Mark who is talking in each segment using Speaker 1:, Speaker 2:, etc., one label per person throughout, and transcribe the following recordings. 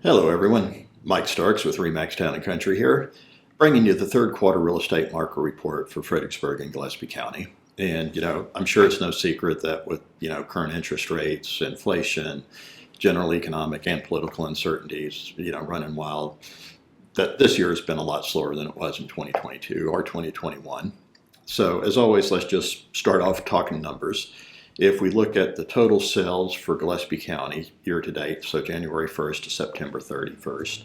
Speaker 1: Hello everyone, Mike Starks with RE/MAX Town & Country here, bringing you the third quarter real estate market report for Fredericksburg and Gillespie County. And I'm sure it's no secret that with current interest rates, inflation, general economic and political uncertainties running wild, that this year has been a lot slower than it was in 2022 or 2021. So as always, let's just start off talking numbers. If we look at the total sales for Gillespie County year to date, so January 1st to September 31st,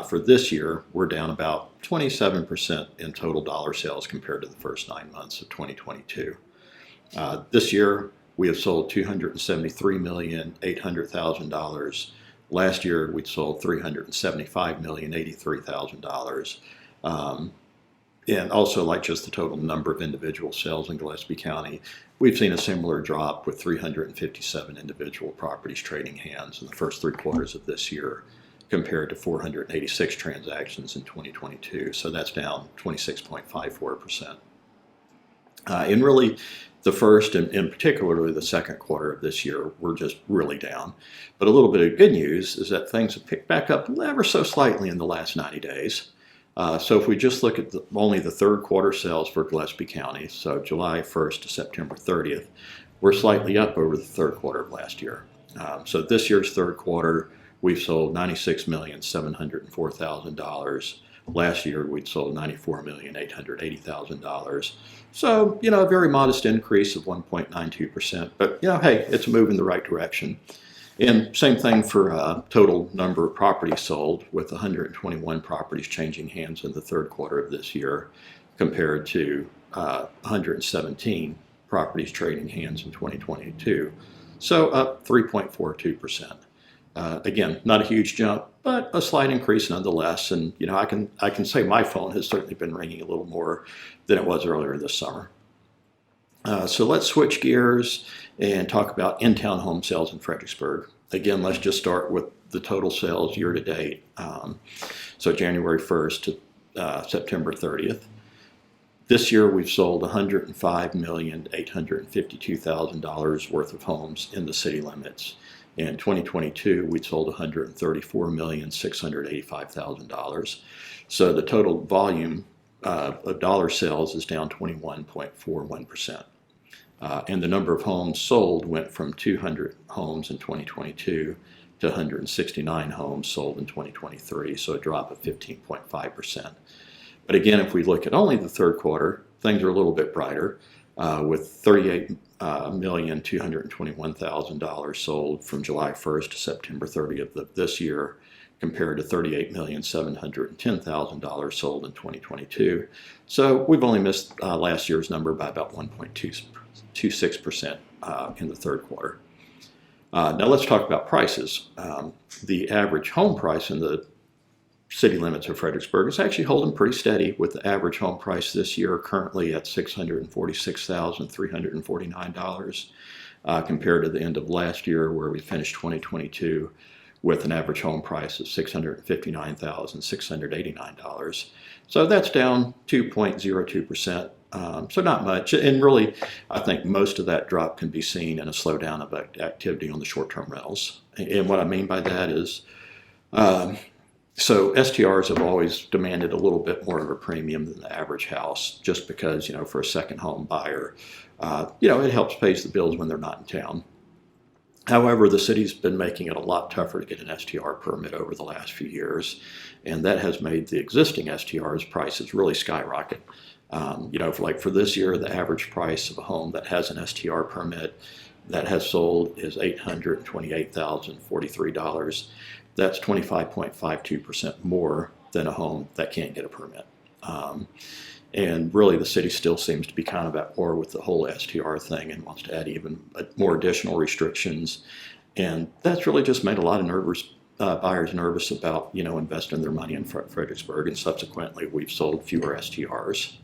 Speaker 1: for this year, we're down about 27% in total dollar sales compared to the first 9 months of 2022. This year, we have sold $273,800,000. Last year, we'd sold $375,083,000. And also, like just the total number of individual sales in Gillespie County, we've seen a similar drop with 357 individual properties trading hands in the first 3 quarters of this year compared to 486 transactions in 2022. So that's down 26.54%. And really, the first and particularly the second quarter of this year were just really down. But a little bit of good news is that things have picked back up ever so slightly in the last 90 days. So if we just look at only the third quarter sales for Gillespie County, so July 1st to September 30th, we're slightly up over the third quarter of last year. So this year's third quarter, we've sold $96,704,000. Last year, we'd sold $94,880,000. So, a very modest increase of 1.92%. But, hey, it's a move in the right direction. And same thing for total number of properties sold, with 121 properties changing hands in the third quarter of this year compared to 117 properties trading hands in 2022. So up 3.42%. Again, not a huge jump, but a slight increase nonetheless. And I can say my phone has certainly been ringing a little more than it was earlier this summer. So let's switch gears and talk about in-town home sales in Fredericksburg. Again, let's just start with the total sales year to date. So January 1st to September 30th. This year we've sold $105,852,000 worth of homes in the city limits. In 2022, we sold $134,685,000. So the total volume of dollar sales is down 21.41%. And the number of homes sold went from 200 homes in 2022 to 169 homes sold in 2023, so a drop of 15.5%. But again, if we look at only the third quarter, things are a little bit brighter, with $38,221,000 sold from July 1st to September 30th of this year, compared to $38,710,000 sold in 2022. So we've only missed last year's number by about 1.26% in the third quarter. Now let's talk about prices. The average home price in the city limits of Fredericksburg is actually holding pretty steady, with the average home price this year currently at $646,349 compared to the end of last year, where we finished 2022 with an average home price of $659,689. So that's down 2.02%. So not much. And really, I think most of that drop can be seen in a slowdown of activity on the short-term rentals. And what I mean by that is, so STRs have always demanded a little bit more of a premium than the average house, just because, for a second home buyer, it helps pay the bills when they're not in town. However, the city's been making it a lot tougher to get an STR permit over the last few years, and that has made the existing STRs prices really skyrocket. Like for this year, the average price of a home that has an STR permit that has sold is $828,043. That's 25.52% more than a home that can't get a permit. And really, the city still seems to be kind of at war with the whole STR thing and wants to add even more additional restrictions. And that's really just made a lot of buyers nervous about, investing their money in Fredericksburg. And subsequently, we've sold fewer STRs.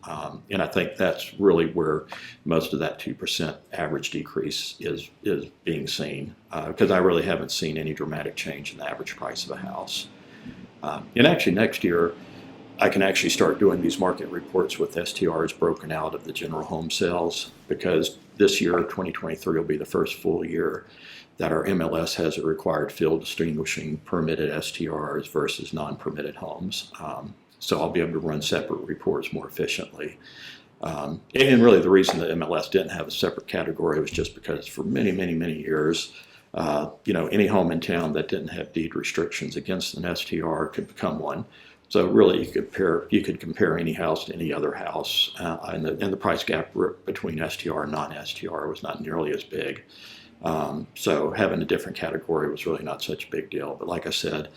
Speaker 1: And I think that's really where most of that 2% average decrease is being seen, because I really haven't seen any dramatic change in the average price of a house. And actually, next year, I can actually start doing these market reports with STRs broken out of the general home sales, because this year, 2023, will be the first full year that our MLS has a required field distinguishing permitted STRs versus non-permitted homes. So I'll be able to run separate reports more efficiently. And really the reason the MLS didn't have a separate category was just because for many, many, many years, any home in town that didn't have deed restrictions against an STR could become one. So really you could compare any house to any other house, and the price gap between STR and non-STR was not nearly as big. So having a different category was really not such a big deal. But like I said,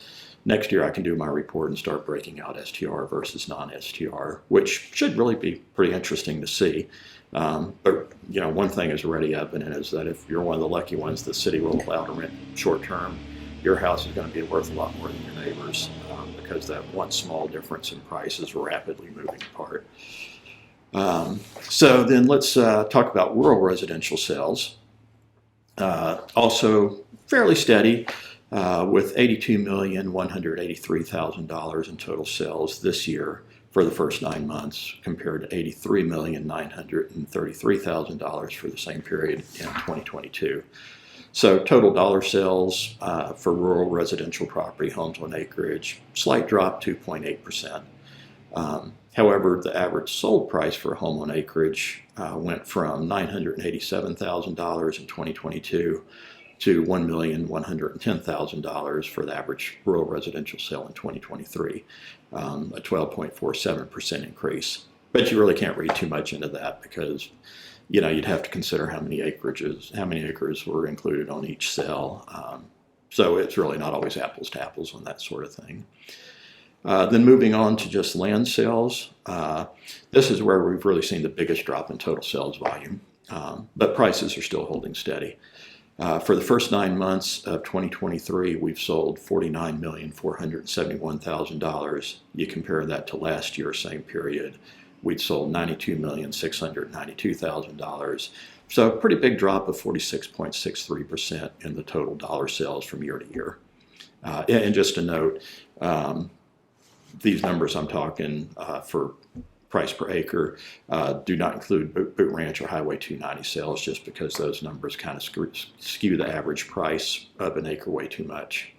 Speaker 1: next year I can do my report and start breaking out STR versus non-STR, which should really be pretty interesting to see. But one thing is already evident is that if you're one of the lucky ones the city will allow to rent short term, your house is going to be worth a lot more than your neighbor's, because that one small difference in price is rapidly moving apart. So then let's talk about rural residential sales. Also fairly steady, with $82,183,000 in total sales this year for the first 9 months, compared to $83,933,000 for the same period in 2022. So total dollar sales for rural residential property, homes on acreage, slight drop, 2.8%. However, the average sold price for a home on acreage went from $987,000 in 2022 to $1,110,000 for the average rural residential sale in 2023, a 12.47% increase. But you really can't read too much into that, because you'd have to consider how many acres were included on each sale. So it's really not always apples to apples on that sort of thing. Then moving on to just land sales, this is where we've really seen the biggest drop in total sales volume, but prices are still holding steady. For the first 9 months of 2023, we've sold $49,471,000. You compare that to last year, same period, we'd sold $92,692,000. So a pretty big drop of 46.63% in the total dollar sales from year to year. And just a note, these numbers I'm talking for price per acre do not include Boot Ranch or Highway 290 sales, just because those numbers kind of skew the average price of an acre way too much.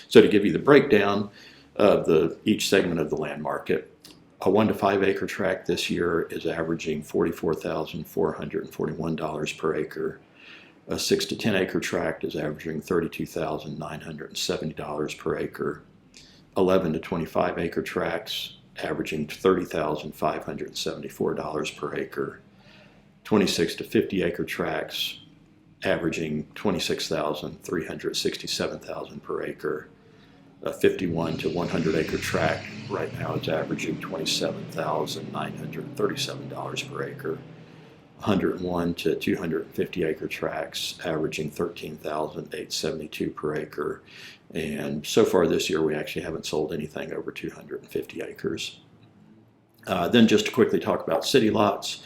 Speaker 1: So to give you the breakdown of each segment of the land market, a 1 to 5 acre tract this year is averaging $44,441 per acre. A 6 to 10 acre tract is averaging $32,970 per acre. 11 to 25 acre tracts averaging $30,574 per acre. 26 to 50 acre tracts averaging $26,367 per acre. A 51 to 100 acre tract right now is averaging $27,937 per acre. 101 to 250 acre tracts averaging $13,872 per acre. And so far this year, we actually haven't sold anything over 250 acres. Then just to quickly talk about city lots.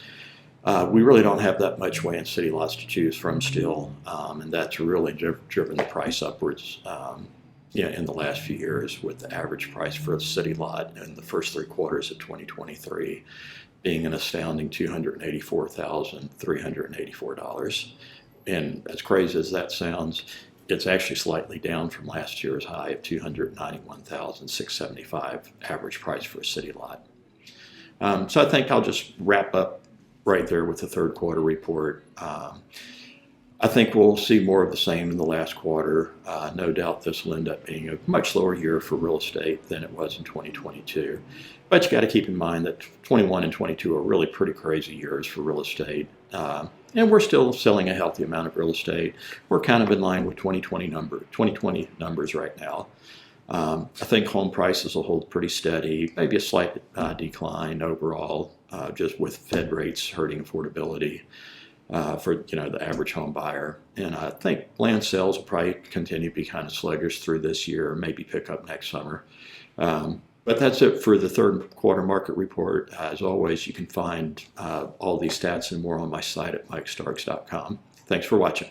Speaker 1: We really don't have that much land city lots to choose from still, and that's really driven the price upwards in the last few years, with the average price for a city lot in the first 3 quarters of 2023 being an astounding $284,384. And as crazy as that sounds, it's actually slightly down from last year's high of $291,675 average price for a city lot. So I think I'll just wrap up right there with the third quarter report. I think we'll see more of the same in the last quarter. No doubt this will end up being a much lower year for real estate than it was in 2022. But you got to keep in mind that 21 and 22 are really pretty crazy years for real estate. And we're still selling a healthy amount of real estate. We're kind of in line with 2020 numbers right now. I think home prices will hold pretty steady, maybe a slight decline overall, just with Fed rates hurting affordability for the average home buyer. And I think land sales will probably continue to be kind of sluggish through this year, maybe pick up next summer. But that's it for the third quarter market report. As always, you can find all these stats and more on my site at mikestarks.com. Thanks for watching.